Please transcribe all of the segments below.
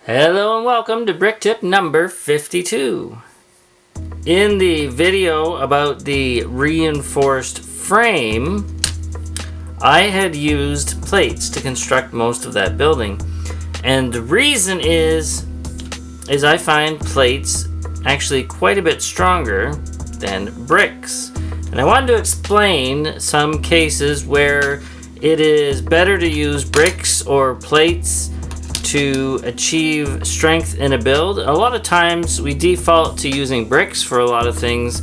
Hello and welcome to brick tip number 52. In the video about the reinforced frame, I had used plates to construct most of that building. And the reason is I find plates actually quite a bit stronger than bricks. And I wanted to explain some cases where it is better to use bricks or plates to achieve strength in a build. A lot of times we default to using bricks for a lot of things,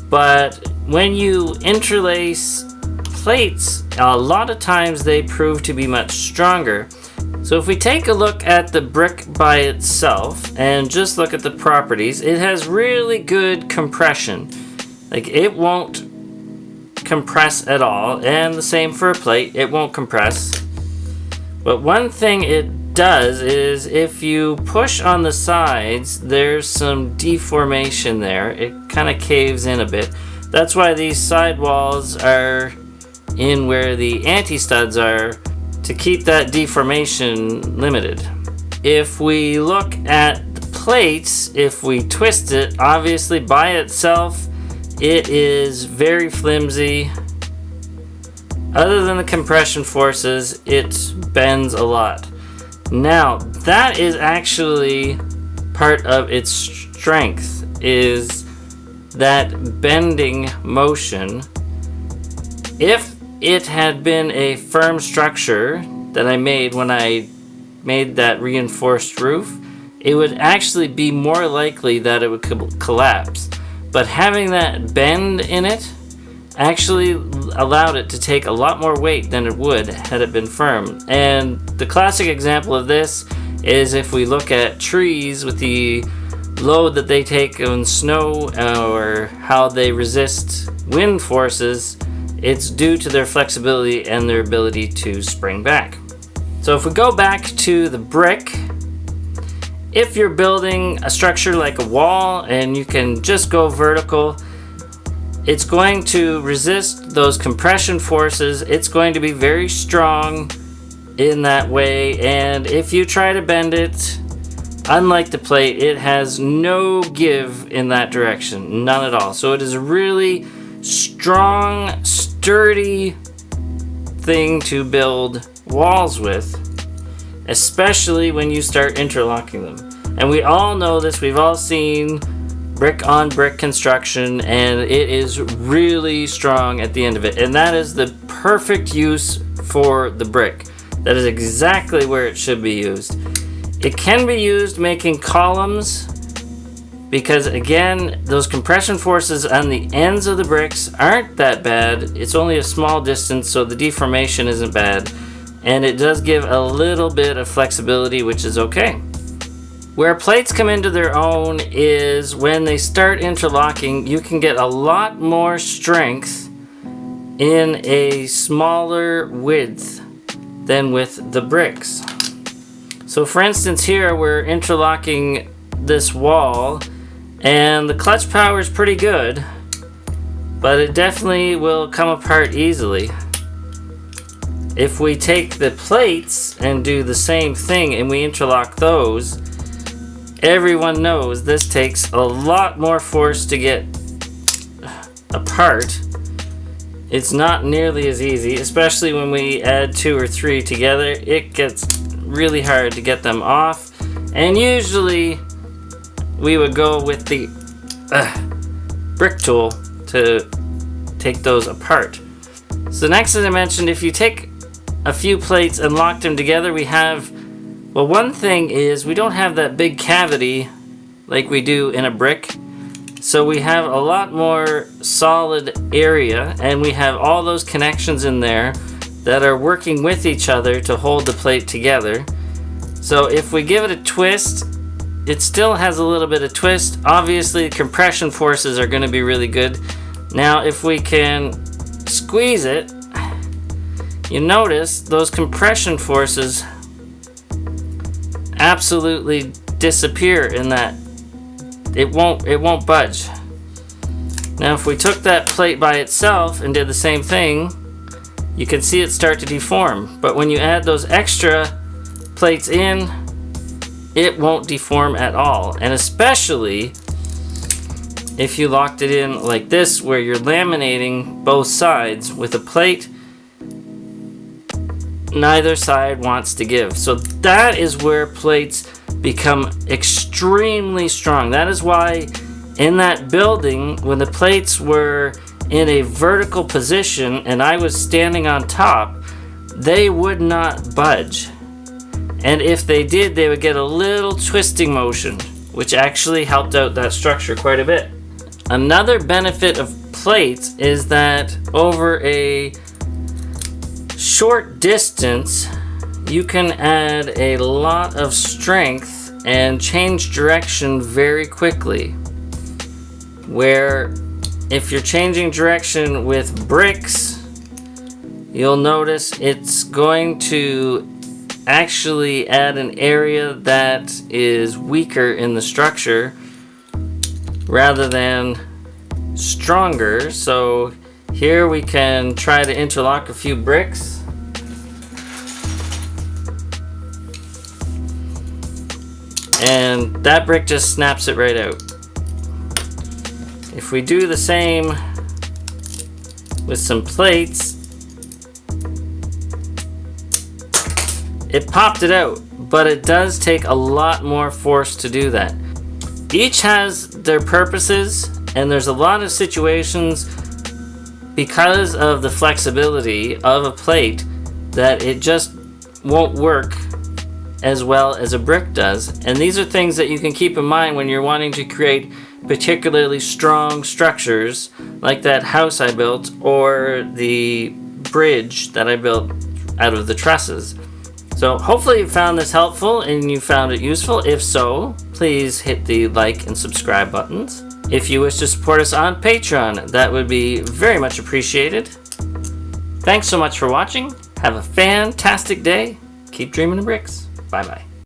but when you interlace plates, a lot of times they prove to be much stronger. So if we take a look at the brick by itself and just look at the properties, it has really good compression. Like, it won't compress at all, and the same for a plate, it won't compress. But one thing it does is if you push on the sides, there's some deformation there. It kind of caves in a bit. That's why these side walls are in where the anti-studs are, to keep that deformation limited. If we look at the plates, if we twist it, obviously by itself it is very flimsy. Other than the compression forces, it bends a lot. Now, that is actually part of its strength, is that bending motion. If it had been a firm structure that I made when I made that reinforced roof, it would actually be more likely that it would collapse. But having that bend in it actually allowed it to take a lot more weight than it would had it been firm. And the classic example of this is if we look at trees with the load that they take on snow, or how they resist wind forces, it's due to their flexibility and their ability to spring back. So if we go back to the brick, if you're building a structure like a wall and you can just go vertical, it's going to resist those compression forces. It's going to be very strong in that way, and if you try to bend it, unlike the plate, it has no give in that direction, none at all. So it is a really strong, sturdy thing to build walls with, especially when you start interlocking them. And we all know this, we've all seen brick on brick construction, and it is really strong at the end of it, and that is the perfect use for the brick. That is exactly where it should be used. It can be used making columns, because again, those compression forces on the ends of the bricks aren't that bad. It's only a small distance, so the deformation isn't bad, and it does give a little bit of flexibility, which is okay. Where plates come into their own is when they start interlocking, you can get a lot more strength in a smaller width than with the bricks. So for instance, here we're interlocking this wall, and the clutch power is pretty good, but it definitely will come apart easily. If we take the plates and do the same thing and we interlock those, everyone knows this takes a lot more force to get apart. It's not nearly as easy, especially when we add 2 or 3 together. It gets really hard to get them off, and usually we would go with the brick tool to take those apart. So next, as I mentioned, if you take a few plates and lock them together, we have, well, one thing is we don't have that big cavity like we do in a brick. So we have a lot more solid area, and we have all those connections in there that are working with each other to hold the plate together. So if we give it a twist, it still has a little bit of twist. Obviously, compression forces are going to be really good. Now, if we can squeeze it, you notice those compression forces absolutely disappear in that. It won't budge. Now if we took that plate by itself and did the same thing, you can see it start to deform. But when you add those extra plates in, it won't deform at all. And especially if you locked it in like this, where you're laminating both sides with a plate, neither side wants to give. So that is where plates become extremely strong. That is why in that building, when the plates were in a vertical position and I was standing on top, they would not budge. And if they did, they would get a little twisting motion, which actually helped out that structure quite a bit. Another benefit of plates is that over a short distance, you can add a lot of strength and change direction very quickly. Where if you're changing direction with bricks, you'll notice it's going to actually add an area that is weaker in the structure rather than stronger. So here we can try to interlock a few bricks. And that brick just snaps it right out. If we do the same with some plates, it popped it out, but it does take a lot more force to do that. Each has their purposes, and there's a lot of situations because of the flexibility of a plate that it just won't work as well as a brick does. And these are things that you can keep in mind when you're wanting to create particularly strong structures like that house I built or the bridge that I built out of the trusses. So hopefully you found this helpful and you found it useful. If so, please hit the like and subscribe buttons. If you wish to support us on Patreon, that would be very much appreciated. Thanks so much for watching. Have a fantastic day. Keep dreaming of bricks. Bye-bye.